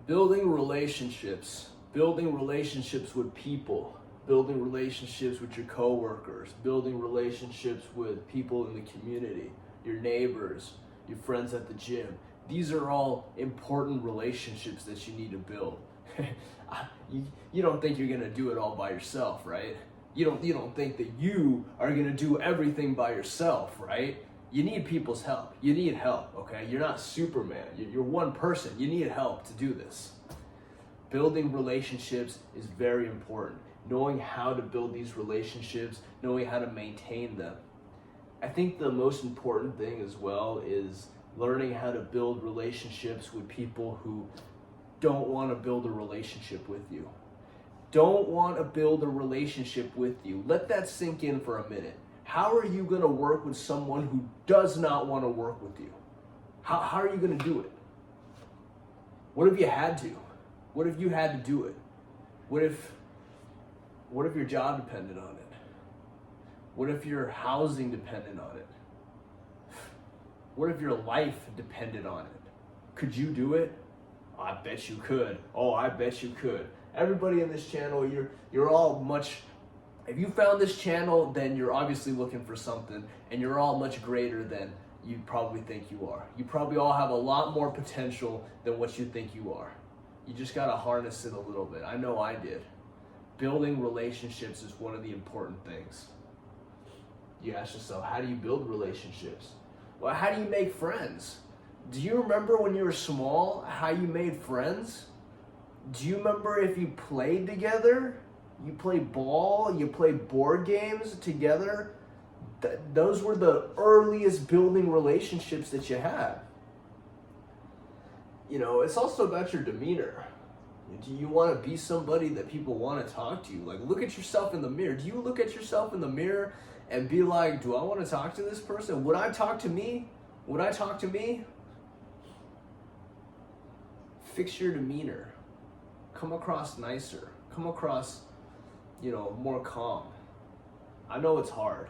Building relationships with people, building relationships with your coworkers, building relationships with people in the community, your neighbors, your friends at the gym. These are all important relationships that you need to build. You don't think you're gonna do it all by yourself, right? You don't think that you are gonna do everything by yourself, right? You need people's help. You need help, okay? You're not Superman. You're one person. You need help to do this. Building relationships is very important. Knowing how to build these relationships, knowing how to maintain them. I think the most important thing as well is learning how to build relationships with people who don't want to build a relationship with you. Don't want to build a relationship with you. Let that sink in for a minute. How are you going to work with someone who does not want to work with you? How are you going to do it? What if you had to? What if you had to do it? What if your job depended on it? What if your housing depended on it? What if your life depended on it? Could you do it? I bet you could. Oh, I bet you could. Everybody in this channel, you're all much. If you found this channel, then you're obviously looking for something, and you're all much greater than you probably think you are. You probably all have a lot more potential than what you think you are. You just gotta harness it a little bit. I know I did. Building relationships is one of the important things. You ask yourself, how do you build relationships? Well, how do you make friends? Do you remember when you were small how you made friends? Do you remember if you played together? You played ball, you played board games together? Those were the earliest building relationships that you had. You know, it's also about your demeanor. Do you want to be somebody that people want to talk to you? Like, look at yourself in the mirror. Do you look at yourself in the mirror and be like, do I want to talk to this person? Would I talk to me? Would I talk to me? Fix your demeanor. Come across nicer. Come across, more calm. I know it's hard.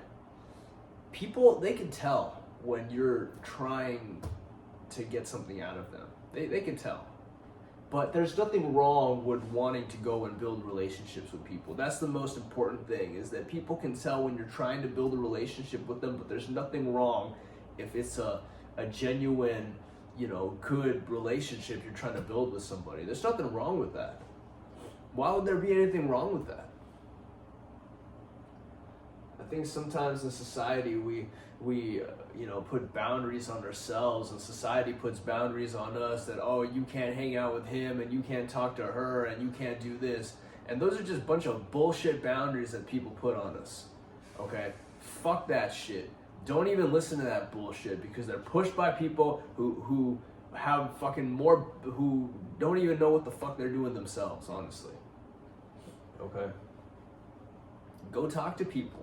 People, they can tell when you're trying to get something out of them. They can tell. But there's nothing wrong with wanting to go and build relationships with people. That's the most important thing, is that people can tell when you're trying to build a relationship with them, but there's nothing wrong if it's a genuine, good relationship you're trying to build with somebody. There's nothing wrong with that. Why would there be anything wrong with that? I think sometimes in society we put boundaries on ourselves, and society puts boundaries on us that, oh, you can't hang out with him, and you can't talk to her, and you can't do this. And those are just a bunch of bullshit boundaries that people put on us. Okay? Fuck that shit. Don't even listen to that bullshit, because they're pushed by people who have who don't even know what the fuck they're doing themselves, honestly. Okay? Go talk to people.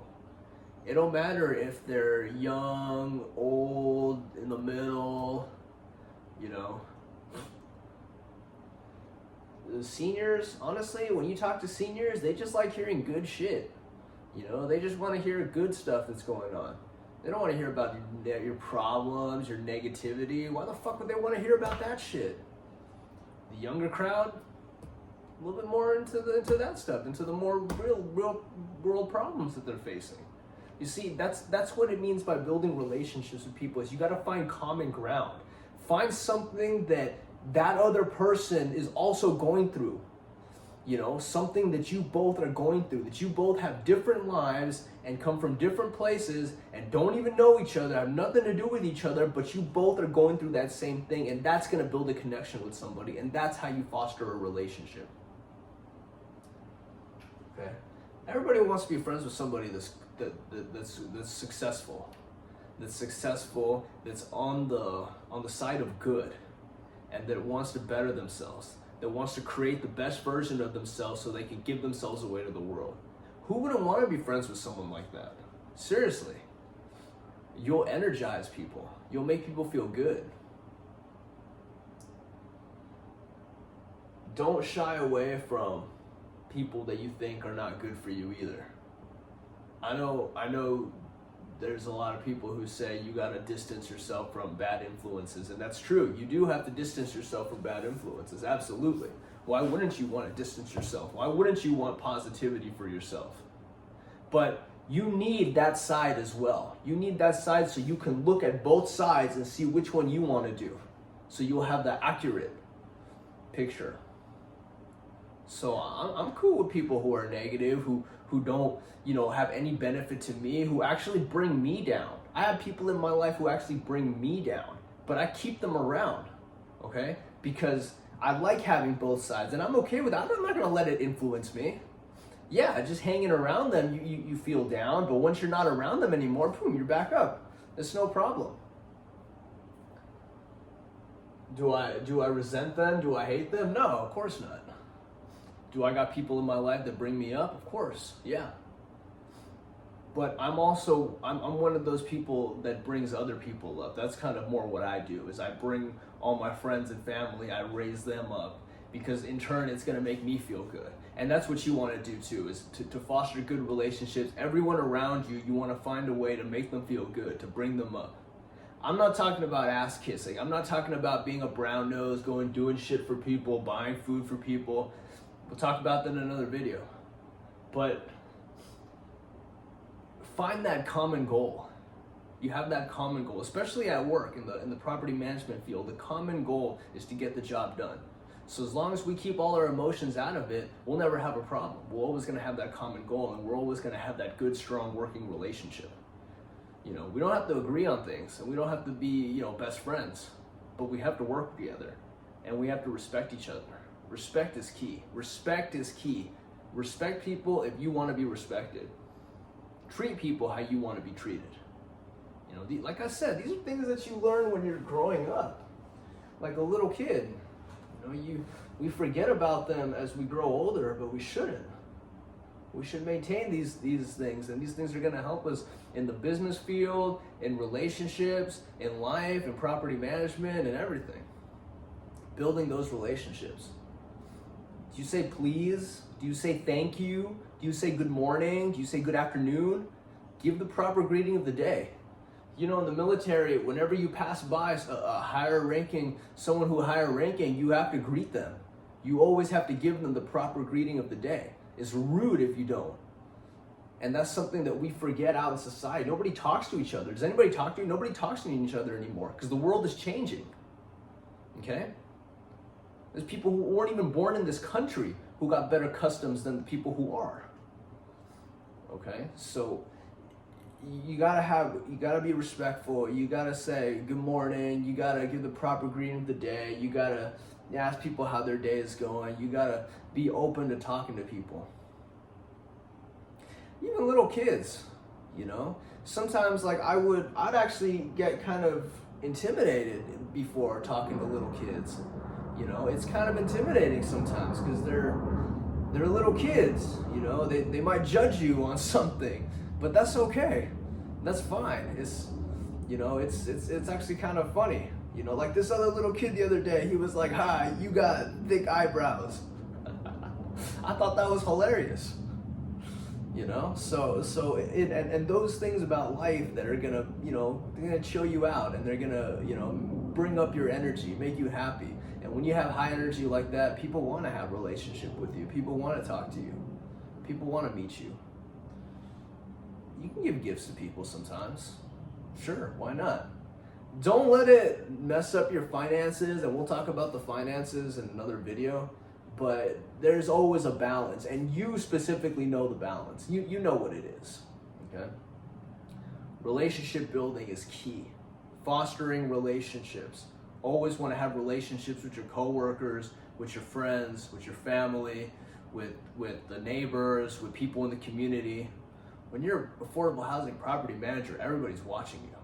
It don't matter if they're young, old, in the middle, The seniors, honestly, when you talk to seniors, they just like hearing good shit. They just want to hear good stuff that's going on. They don't want to hear about your problems, your negativity. Why the fuck would they want to hear about that shit? The younger crowd, a little bit more into that stuff, into the more real world problems that they're facing. You see, that's what it means by building relationships with people, is you got to find common ground. Find something that other person is also going through. Something that you both are going through, that you both have different lives and come from different places and don't even know each other, have nothing to do with each other, but you both are going through that same thing, and that's going to build a connection with somebody, and that's how you foster a relationship. Okay? Everybody wants to be friends with somebody that's successful, that's on the side of good, and that wants to better themselves, that wants to create the best version of themselves so they can give themselves away to the world. Who wouldn't want to be friends with someone like that? Seriously. You'll energize people. You'll make people feel good. Don't shy away from people that you think are not good for you either. I know there's a lot of people who say you got to distance yourself from bad influences, and that's true. You do have to distance yourself from bad influences, absolutely. Why wouldn't you want to distance yourself? Why wouldn't you want positivity for yourself? But you need that side as well. You need that side so you can look at both sides and see which one you want to do. So you'll have the accurate picture. So I'm cool with people who are negative, who don't, have any benefit to me, who actually bring me down. I have people in my life who actually bring me down, but I keep them around, okay? Because I like having both sides, and I'm okay with that. I'm not gonna let it influence me. Yeah, just hanging around them, you feel down, but once you're not around them anymore, boom, you're back up. It's no problem. Do I resent them? Do I hate them? No, of course not. Do I got people in my life that bring me up? Of course, yeah. But I'm one of those people that brings other people up. That's kind of more what I do, is I bring all my friends and family, I raise them up, because in turn it's gonna make me feel good. And that's what you wanna do too, is to foster good relationships. Everyone around you, you wanna find a way to make them feel good, to bring them up. I'm not talking about ass kissing. I'm not talking about being a brown nose, doing shit for people, buying food for people. We'll talk about that in another video. But find that common goal. You have that common goal, especially at work, in the property management field. The common goal is to get the job done. So as long as we keep all our emotions out of it, we'll never have a problem. We're always gonna have that common goal, and we're always gonna have that good, strong working relationship. We don't have to agree on things, and we don't have to be, best friends, but we have to work together, and we have to respect each other. Respect is key. Respect is key. Respect people if you want to be respected. Treat people how you want to be treated. Like I said, these are things that you learn when you're growing up. Like a little kid, we forget about them as we grow older, but we shouldn't. We should maintain these things, and these things are going to help us in the business field, in relationships, in life, in property management, and everything. Building those relationships. Do you say please? Do you say thank you? Do you say good morning? Do you say good afternoon? Give the proper greeting of the day. In the military, whenever you pass by someone who higher ranking, you have to greet them. You always have to give them the proper greeting of the day. It's rude if you don't. And that's something that we forget out in society. Nobody talks to each other. Does anybody talk to you? Nobody talks to each other anymore, because the world is changing. Okay? There's people who weren't even born in this country who got better customs than the people who are. Okay? So you gotta be respectful. You gotta say good morning. You gotta give the proper greeting of the day. You gotta ask people how their day is going. You gotta be open to talking to people. Even little kids, Sometimes I'd actually get kind of intimidated before talking to little kids. It's kind of intimidating sometimes because they're little kids. They might judge you on something, but that's okay. That's fine. It's actually kind of funny. Like this other little kid the other day, he was like, "Hi, you got thick eyebrows." I thought that was hilarious. And those things about life that are gonna, they're gonna chill you out, and they're gonna, bring up your energy, make you happy. And when you have high energy like that, people want to have a relationship with you. People want to talk to you. People want to meet you. You can give gifts to people sometimes. Sure, why not? Don't let it mess up your finances, and we'll talk about the finances in another video. But there's always a balance, and you specifically know the balance. You know what it is, okay? Relationship building is key. Fostering relationships. Always want to have relationships with your coworkers, with your friends, with your family, with the neighbors, with people in the community. When you're an affordable housing property manager, everybody's watching you.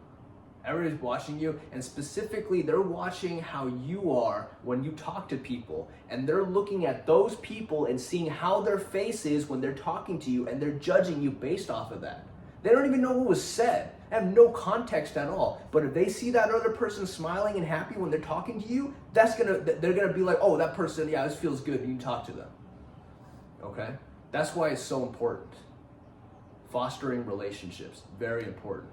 Everybody's watching you, and specifically they're watching how you are when you talk to people, and they're looking at those people and seeing how their face is when they're talking to you, and they're judging you based off of that. They don't even know what was said. They have no context at all. But if they see that other person smiling and happy when they're talking to you, they're gonna be like, "Oh, that person, yeah, this feels good," and you talk to them. Okay? That's why it's so important. Fostering relationships, very important.